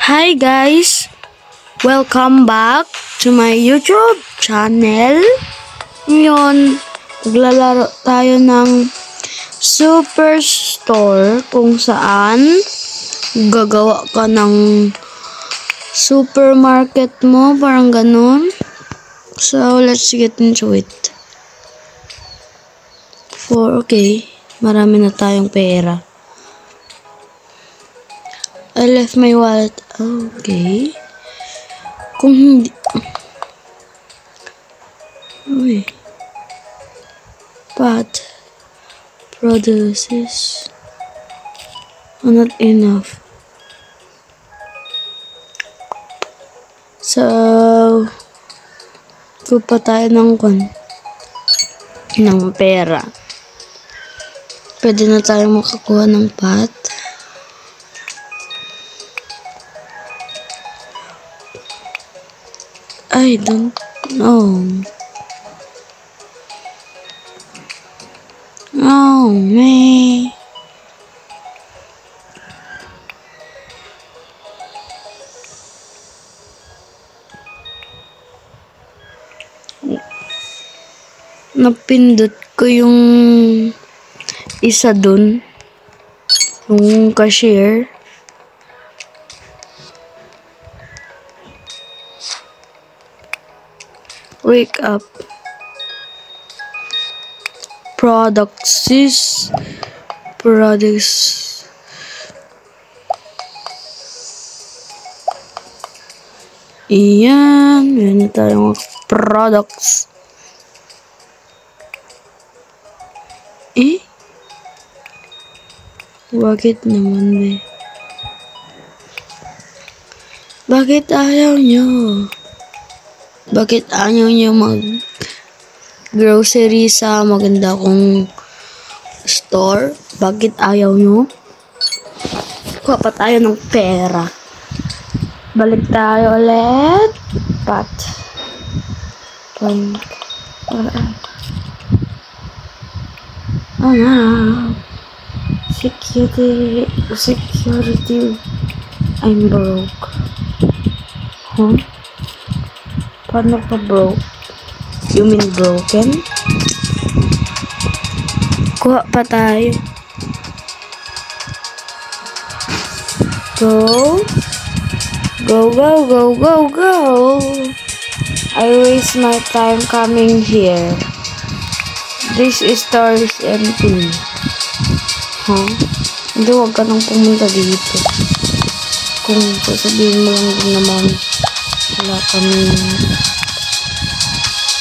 Hi guys! Welcome back to my YouTube channel. Ngayon, maglalaro tayo ng Superstore kung saan gagawa ka ng supermarket mo, parang ganun. So, let's get into it. Okay, marami na tayong pera. I left my wallet. Okay. Kung hindi... Uy. But produces not enough. So, kupa tayo ng pera. Pwede na tayo makakuha ng pot. I don't know. Oh, man. Napindot ko yung isa dun. Yung cashier. Wake up. Products. Iyan. Meron na tayong products. Bakit naman ba? Bakit ayaw nyo? Bakit ayaw nyo mag-grocery sa maganda kong store? Bakit ayaw nyo? Kuha pa tayo ng pera. Balik tayo ulit. Oh no. Security. I'm broke. Huh? Paano ka broke? You mean broken? Kuha pa tayo. Go. I waste my time coming here. This store is empty. Huh? Hindi, huwag ka nang pumunta dito. Kung sasabihin mo lang din naman,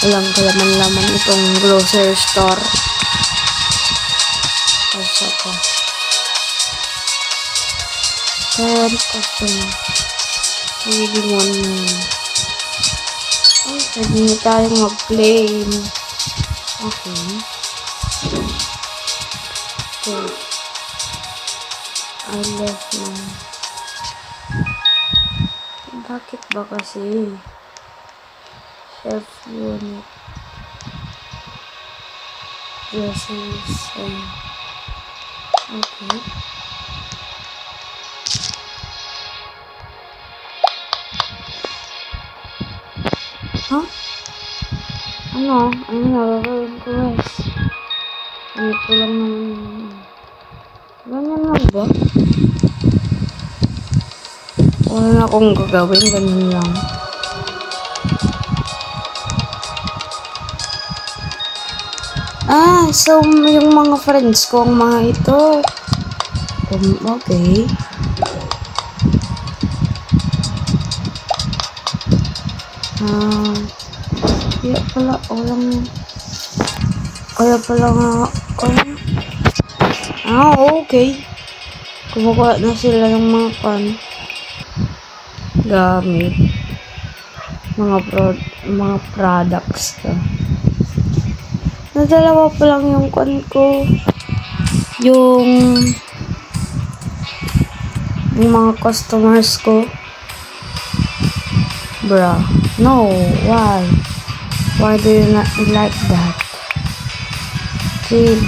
walang kalaman-laman itong grocery store. Asa ka. Current customer. Maybe 1 million. Ay, pwede na tayong mag-claim. Okay. I left my... Bakit ba kasi? Chef unit. Dresses. Okay. Huh? Ano nagagawin ko guys? Ano ko lang naman. Ganyan lang ba? Wala na akong gagawin, ganyan lang. So yung mga friends ko, ang mga ito. Okay. Kaya pala nga. Okay. Kumukuha na sila ng mga gamit. Mga products ka. Nadalawa pa lang yung ko. Yung mga customers ko. Bruh. No, why? Why do you not like that? 3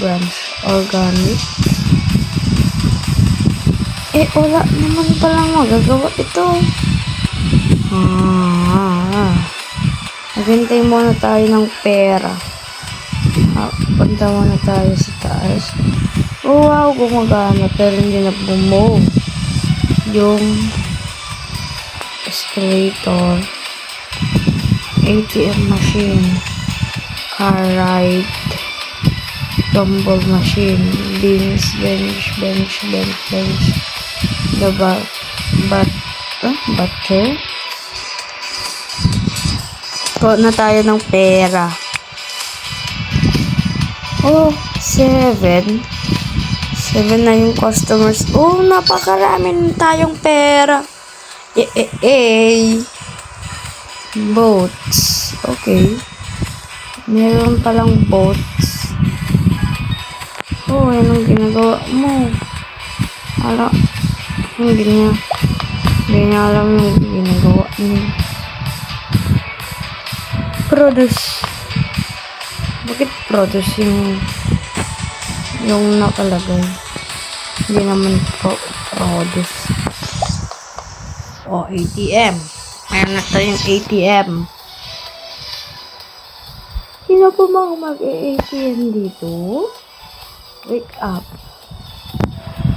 brands organic. Wala naman palang magagawa ito. Maghintay muna tayo ng pera. Punta muna tayo sa taas. Oh wow, gumagana pero hindi na bumove yung escalator, ATM machine, car ride, rumble machine, bench, the butter. Kuha na tayo ng pera. Oh, 7 na yung customers. Oh, napakarami na tayong pera. Boats. Okay. Meron palang boats. Oh, yan ang ginagawa mo. Hindi niya alam yung ginagawa niya. Produce. Bakit produce yung nakalagay? Hindi naman produce. Oh, ATM. Meron na tayong ATM. Sino po mga mag-ATM dito? Wake up.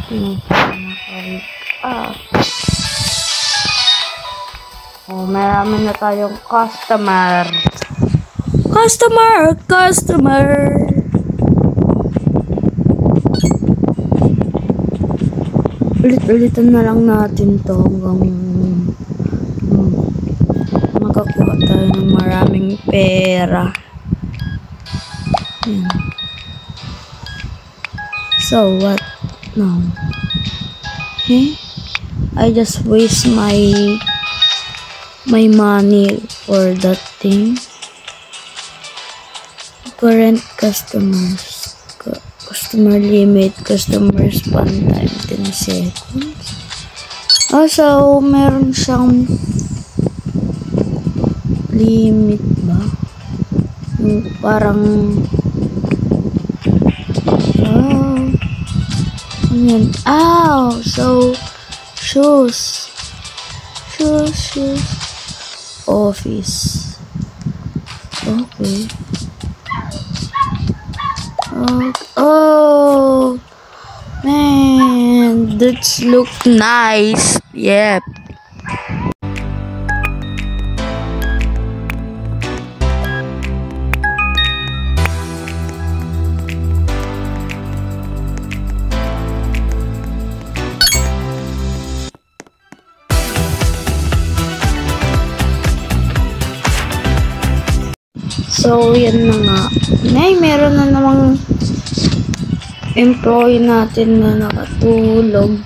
Sino po naka-wake up? Oh, marami na tayong customer. Customer. Ulit-ulitan na lang natin to hanggang makakuha tayo ng maraming pera. Yan. So what now? I just waste my money for that thing. Current customers, customer limit, customer span time 10 seconds. So meron siyang limit ba? Yung parang yan. So shoes office. Okay. Oh man, that's look nice. Yep. So, yan na nga. Meron na namang employee natin na nakatulog.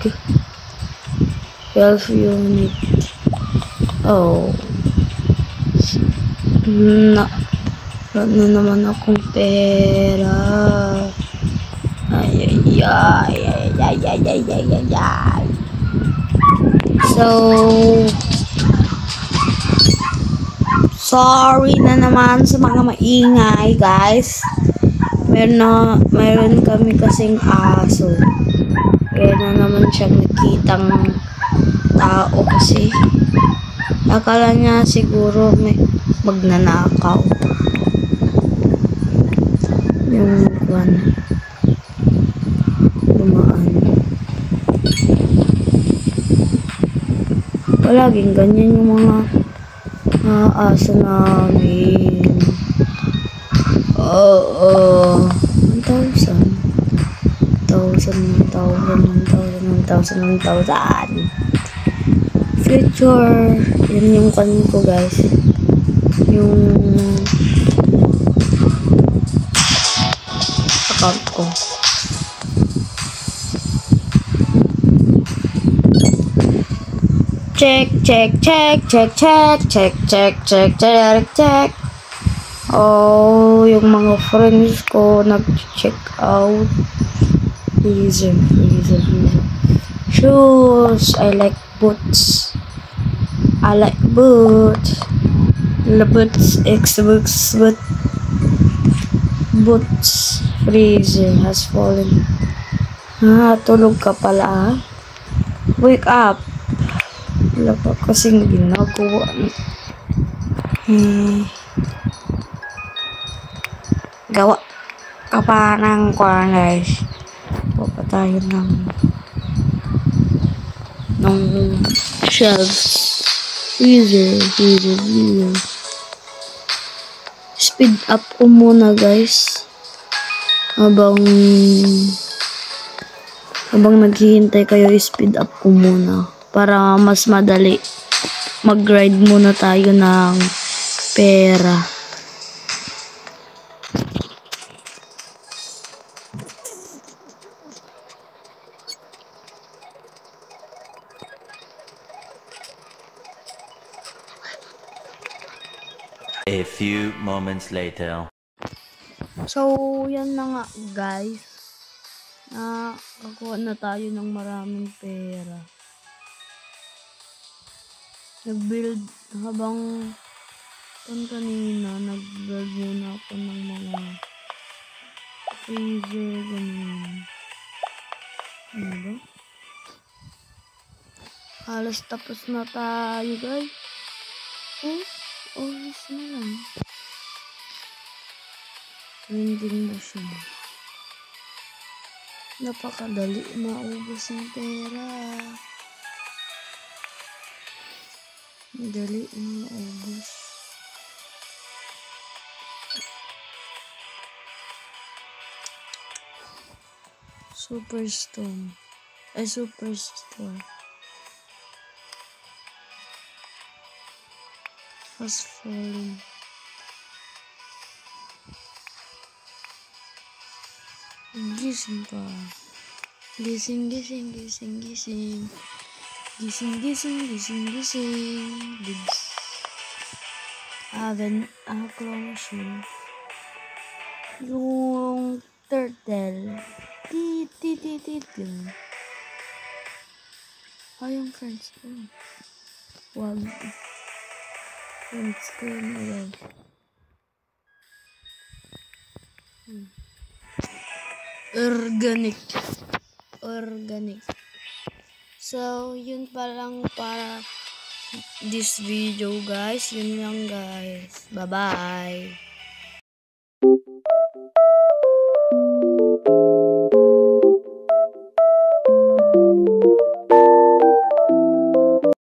12 unit. Oh. Na naman akong pera. Ay. So, sorry na naman sa mga maingay, guys. Meron kami kasing aso. Kaya na naman siyang nakitang tao kasi. Akala niya siguro may magnanakaw. Yung dumaan. Palaging ganyan yung mga aso namin. 1,000. Future. Yan yung kanin ko, guys. Yung account ko. Check. Oh, yung mga friends ko nag-check out. Freezer. Shoes. I like boots. Xbox boots. Freezer has fallen. Tulog ka pala. Wake up. Wala pa kasing ginagawa. Gawa ka pa ng guys. Papatayin ng shelves. Freezer. Speed up ko muna guys. Habang naghihintay kayo, speed up ko muna. Para mas madali. Mag-grind muna tayo ng pera. A few moments later. So, yan na nga guys. Nakakuha na tayo ng maraming pera. Nag-build habang kanina, nag-build muna ako ng mga freezer, ganun. Ano ba? Halos tapos na tayo guys. Oras na lang. Vending machine. Napakadali maubos ng pera. Madali maubos. Superstore. Fast falling. Gising pa. Gising. Bigs. Close yun. Yung turtle. Tit lang. Yung friends ko. Wag. Friends ko yun agad. Organic. So, yun pa lang para this video guys. Yun lang guys. Bye-bye.